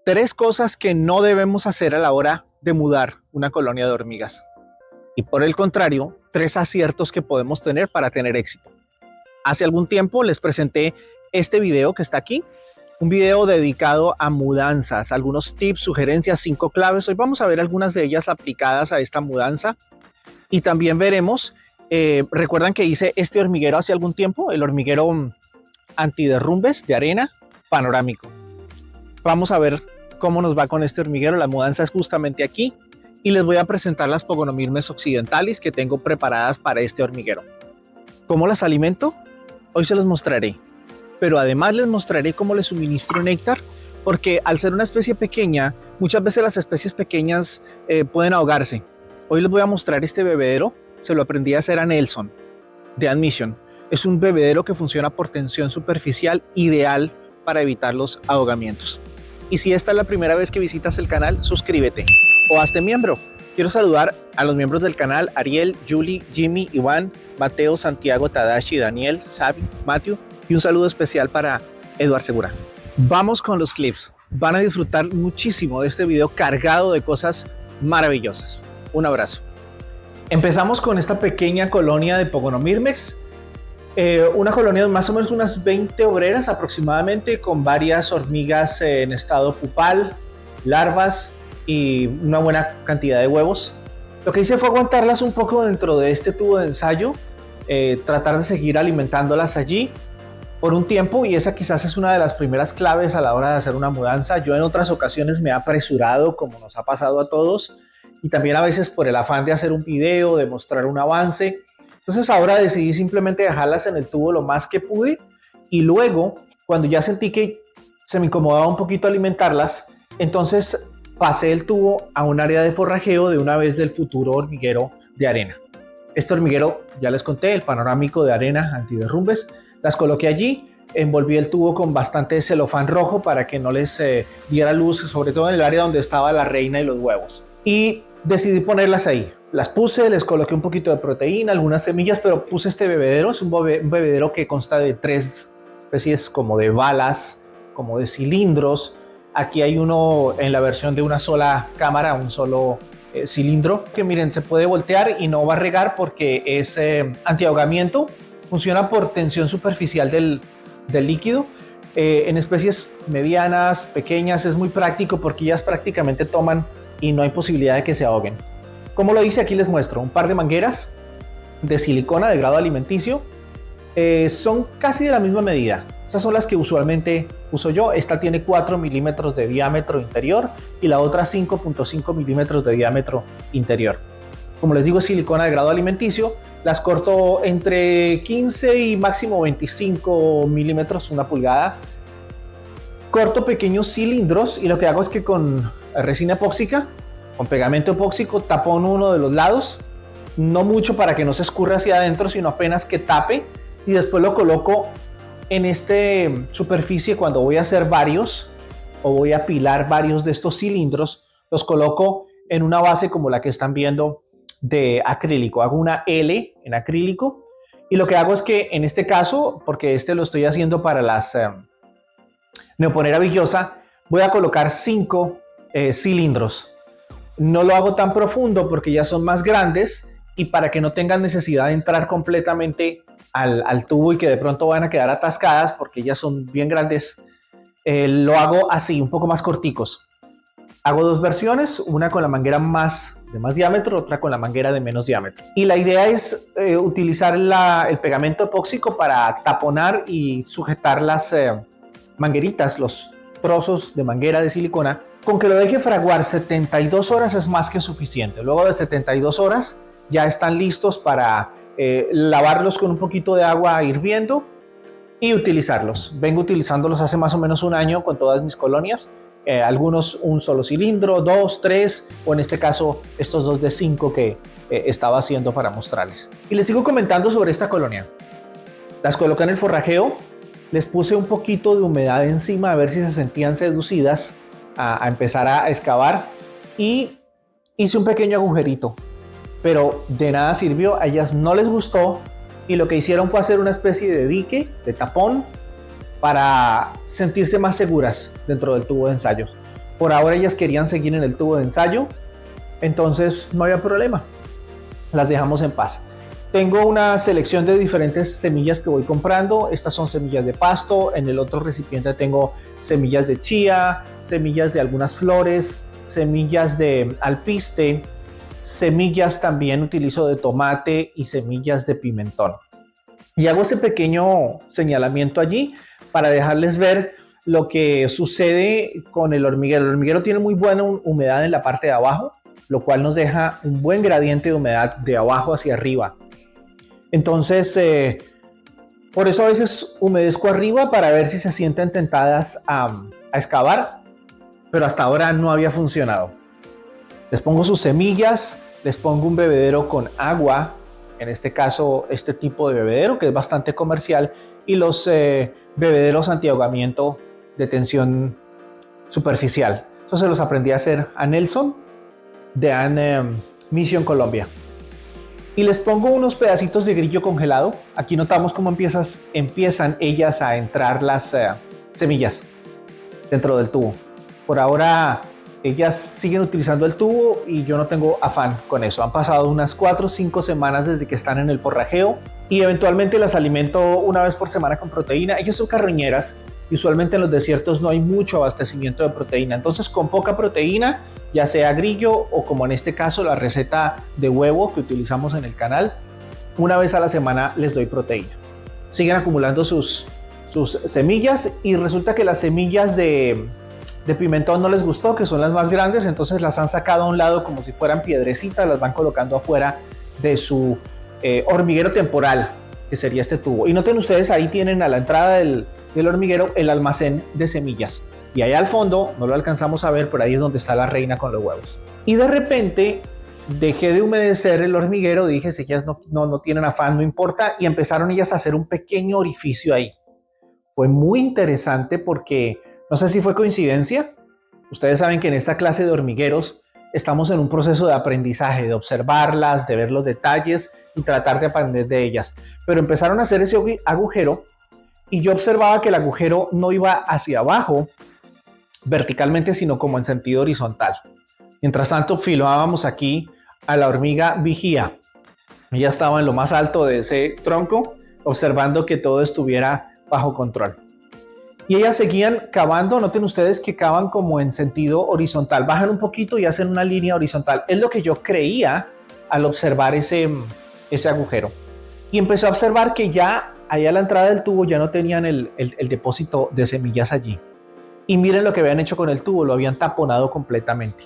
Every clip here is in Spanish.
Tres cosas que no debemos hacer a la hora de mudar una colonia de hormigas. Y por el contrario, tres aciertos que podemos tener para tener éxito. Hace algún tiempo les presenté este video que está aquí, un video dedicado a mudanzas, algunos tips, sugerencias, 5 claves. Hoy vamos a ver algunas de ellas aplicadas a esta mudanza y también veremos, recuerdan que hice este hormiguero hace algún tiempo, el hormiguero antiderrumbes de arena panorámico. Vamos a ver cómo nos va con este hormiguero. La mudanza es justamente aquí y les voy a presentar las Pogonomyrmex occidentalis que tengo preparadas para este hormiguero. ¿Cómo las alimento? Hoy se los mostraré, pero además les mostraré cómo les suministro néctar, porque al ser una especie pequeña, muchas veces las especies pequeñas pueden ahogarse. Hoy les voy a mostrar este bebedero, se lo aprendí a hacer a Nelson de Admission. Es un bebedero que funciona por tensión superficial, ideal para evitar los ahogamientos. Y si esta es la primera vez que visitas el canal, suscríbete o hazte miembro. Quiero saludar a los miembros del canal: Ariel, Julie, Jimmy, Iván, Mateo, Santiago, Tadashi, Daniel, Xavi, Matthew, y un saludo especial para Eduard Segura. Vamos con los clips. Van a disfrutar muchísimo de este video cargado de cosas maravillosas. Un abrazo. Empezamos con esta pequeña colonia de Pogonomyrmex. Una colonia de más o menos unas 20 obreras aproximadamente, con varias hormigas en estado pupal, larvas y una buena cantidad de huevos. Lo que hice fue aguantarlas un poco dentro de este tubo de ensayo, tratar de seguir alimentándolas allí por un tiempo, y esa quizás es una de las primeras claves a la hora de hacer una mudanza. Yo en otras ocasiones me he apresurado, como nos ha pasado a todos, y también a veces por el afán de hacer un video, de mostrar un avance. Entonces ahora decidí simplemente dejarlas en el tubo lo más que pude, y luego, cuando ya sentí que se me incomodaba un poquito alimentarlas, entonces pasé el tubo a un área de forrajeo de una vez del futuro hormiguero de arena. Este hormiguero, ya les conté, el panorámico de arena antiderrumbes, las coloqué allí, envolví el tubo con bastante celofán rojo para que no les diera luz, sobre todo en el área donde estaba la reina y los huevos. Y decidí ponerlas ahí. Las puse, les coloqué un poquito de proteína, algunas semillas, pero puse este bebedero. Es un bebedero que consta de 3 especies como de balas, como de cilindros. Aquí hay uno en la versión de una sola cámara, un solo cilindro, que miren, se puede voltear y no va a regar porque es antiahogamiento. Funciona por tensión superficial del líquido. En especies medianas, pequeñas, es muy práctico porque ellas prácticamente toman y no hay posibilidad de que se ahoguen. Como lo hice, aquí les muestro un par de mangueras de silicona de grado alimenticio. Son casi de la misma medida. Esas son las que usualmente uso yo. Esta tiene 4 milímetros de diámetro interior y la otra 5.5 milímetros de diámetro interior. Como les digo, es silicona de grado alimenticio. Las corto entre 15 y máximo 25 milímetros, 1 pulgada. Corto pequeños cilindros y lo que hago es que con resina epóxica, con pegamento epóxico, tapón uno de los lados, no mucho para que no se escurra hacia adentro, sino apenas que tape, y después lo coloco en esta superficie. Cuando voy a hacer varios o voy a apilar varios de estos cilindros, los coloco en una base como la que están viendo de acrílico. Hago una L en acrílico, y lo que hago es que en este caso, porque este lo estoy haciendo para las Neoponera villosa, voy a colocar 5 cilindros. No lo hago tan profundo porque ya son más grandes, y para que no tengan necesidad de entrar completamente al tubo y que de pronto van a quedar atascadas porque ya son bien grandes, lo hago así, un poco más corticos. Hago 2 versiones, una con la manguera de más diámetro, otra con la manguera de menos diámetro. Y la idea es utilizar el pegamento epóxico para taponar y sujetar las mangueritas, los trozos de manguera de silicona. Con que lo deje fraguar 72 horas es más que suficiente. Luego de 72 horas ya están listos para lavarlos con un poquito de agua hirviendo y utilizarlos. Vengo utilizándolos hace más o menos un año con todas mis colonias. Algunos un solo cilindro, 2, 3, o en este caso estos 2 de 5 que estaba haciendo para mostrarles. Y les sigo comentando sobre esta colonia. Las coloqué en el forrajeo, les puse un poquito de humedad encima a ver si se sentían seducidas a empezar a excavar, y hice un pequeño agujerito, pero de nada sirvió. A ellas no les gustó, y lo que hicieron fue hacer una especie de dique, de tapón, para sentirse más seguras dentro del tubo de ensayo. Por ahora ellas querían seguir en el tubo de ensayo, entonces no había problema, las dejamos en paz. Tengo una selección de diferentes semillas que voy comprando. Estas son semillas de pasto. En el otro recipiente tengo semillas de chía, semillas de algunas flores, semillas de alpiste, semillas también utilizo de tomate y semillas de pimentón. Y hago ese pequeño señalamiento allí para dejarles ver lo que sucede con el hormiguero. El hormiguero tiene muy buena humedad en la parte de abajo, lo cual nos deja un buen gradiente de humedad de abajo hacia arriba. Entonces, por eso a veces humedezco arriba para ver si se sienten tentadas a excavar, pero hasta ahora no había funcionado. Les pongo sus semillas, les pongo un bebedero con agua, en este caso este tipo de bebedero que es bastante comercial, y los bebederos antiahogamiento de tensión superficial. Eso se los aprendí a hacer a Nelson de Mission Colombia. Y les pongo unos pedacitos de grillo congelado. Aquí notamos cómo empiezan ellas a entrar las semillas dentro del tubo. Por ahora ellas siguen utilizando el tubo y yo no tengo afán con eso. Han pasado unas 4 o 5 semanas desde que están en el forrajeo y eventualmente las alimento una vez por semana con proteína. Ellas son carroñeras y usualmente en los desiertos no hay mucho abastecimiento de proteína. Entonces con poca proteína, ya sea grillo o como en este caso la receta de huevo que utilizamos en el canal, una vez a la semana les doy proteína. Siguen acumulando sus semillas y resulta que las semillas de pimentón no les gustó, que son las más grandes, entonces las han sacado a un lado como si fueran piedrecitas, las van colocando afuera de su hormiguero temporal, que sería este tubo. Y noten ustedes, ahí tienen a la entrada del hormiguero el almacén de semillas. Y allá al fondo, no lo alcanzamos a ver, pero ahí es donde está la reina con los huevos. Y de repente dejé de humedecer el hormiguero, dije, si ellas no tienen afán, no importa, y empezaron ellas a hacer un pequeño orificio ahí. Fue muy interesante porque no sé si fue coincidencia. Ustedes saben que en esta clase de hormigueros estamos en un proceso de aprendizaje, de observarlas, de ver los detalles y tratar de aprender de ellas. Pero empezaron a hacer ese agujero y yo observaba que el agujero no iba hacia abajo verticalmente, sino como en sentido horizontal. Mientras tanto, filmábamos aquí a la hormiga vigía. Ella estaba en lo más alto de ese tronco, observando que todo estuviera bajo control. Y ellas seguían cavando. Noten ustedes que cavan como en sentido horizontal. Bajan un poquito y hacen una línea horizontal. Es lo que yo creía al observar ese agujero. Y empecé a observar que ya allá a la entrada del tubo ya no tenían el depósito de semillas allí. Y miren lo que habían hecho con el tubo. Lo habían taponado completamente.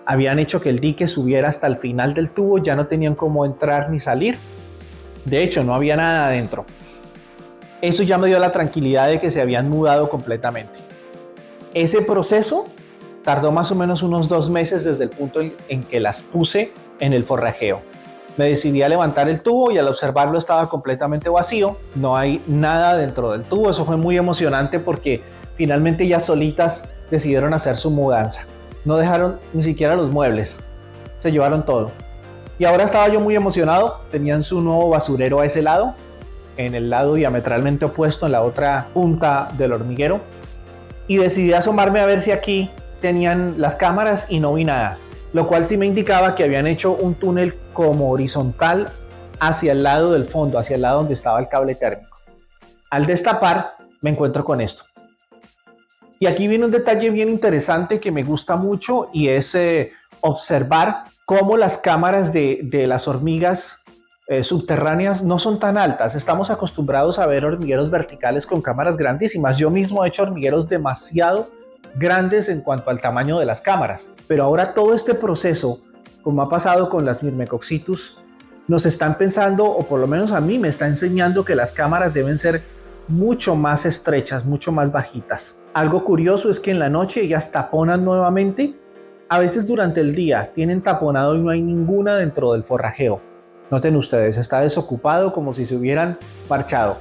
Habían hecho que el dique subiera hasta el final del tubo. Ya no tenían cómo entrar ni salir. De hecho, no había nada adentro. Eso ya me dio la tranquilidad de que se habían mudado completamente. Ese proceso tardó más o menos unos 2 meses desde el punto en que las puse en el forrajeo. Me decidí a levantar el tubo y al observarlo estaba completamente vacío. No hay nada dentro del tubo. Eso fue muy emocionante porque finalmente ellas solitas decidieron hacer su mudanza. No dejaron ni siquiera los muebles. Se llevaron todo. Y ahora estaba yo muy emocionado. Tenían su nuevo basurero a ese lado, en el lado diametralmente opuesto, en la otra punta del hormiguero, y decidí asomarme a ver si aquí tenían las cámaras y no vi nada, lo cual sí me indicaba que habían hecho un túnel como horizontal hacia el lado del fondo, hacia el lado donde estaba el cable térmico. Al destapar me encuentro con esto. Y aquí viene un detalle bien interesante que me gusta mucho y es observar cómo las cámaras de las hormigas subterráneas no son tan altas. Estamos acostumbrados a ver hormigueros verticales con cámaras grandísimas. Yo mismo he hecho hormigueros demasiado grandes en cuanto al tamaño de las cámaras, pero ahora todo este proceso, como ha pasado con las Myrmecocciptus, nos están pensando, o por lo menos a mí me está enseñando, que las cámaras deben ser mucho más estrechas, mucho más bajitas. Algo curioso es que en la noche ellas taponan nuevamente. A veces durante el día tienen taponado y no hay ninguna dentro del forrajeo. Noten ustedes, está desocupado como si se hubieran marchado.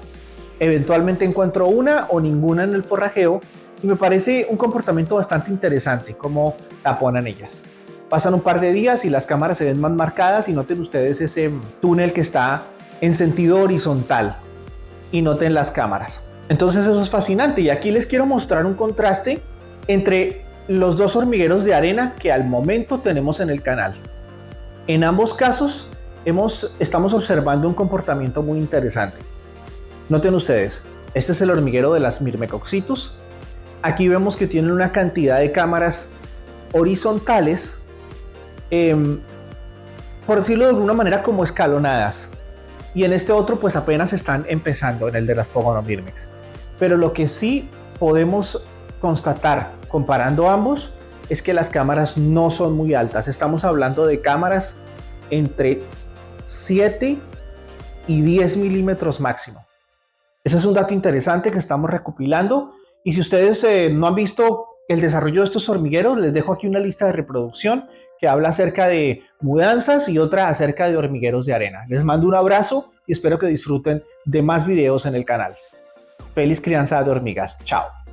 Eventualmente encuentro una o ninguna en el forrajeo y me parece un comportamiento bastante interesante cómo taponan ellas. Pasan un par de días y las cámaras se ven más marcadas y noten ustedes ese túnel que está en sentido horizontal y noten las cámaras. Entonces eso es fascinante y aquí les quiero mostrar un contraste entre los dos hormigueros de arena que al momento tenemos en el canal. En ambos casos estamos observando un comportamiento muy interesante. Noten ustedes, este es el hormiguero de las Myrmecoxitus. Aquí vemos que tienen una cantidad de cámaras horizontales, por decirlo de alguna manera, como escalonadas. Y en este otro pues apenas están empezando, en el de las Pogonomyrmex. Pero lo que sí podemos constatar comparando ambos es que las cámaras no son muy altas. Estamos hablando de cámaras entre 7 y 10 milímetros máximo. Ese es un dato interesante que estamos recopilando. Y si ustedes no han visto el desarrollo de estos hormigueros, les dejo aquí una lista de reproducción que habla acerca de mudanzas y otra acerca de hormigueros de arena. Les mando un abrazo y espero que disfruten de más videos en el canal. Feliz crianza de hormigas. Chao.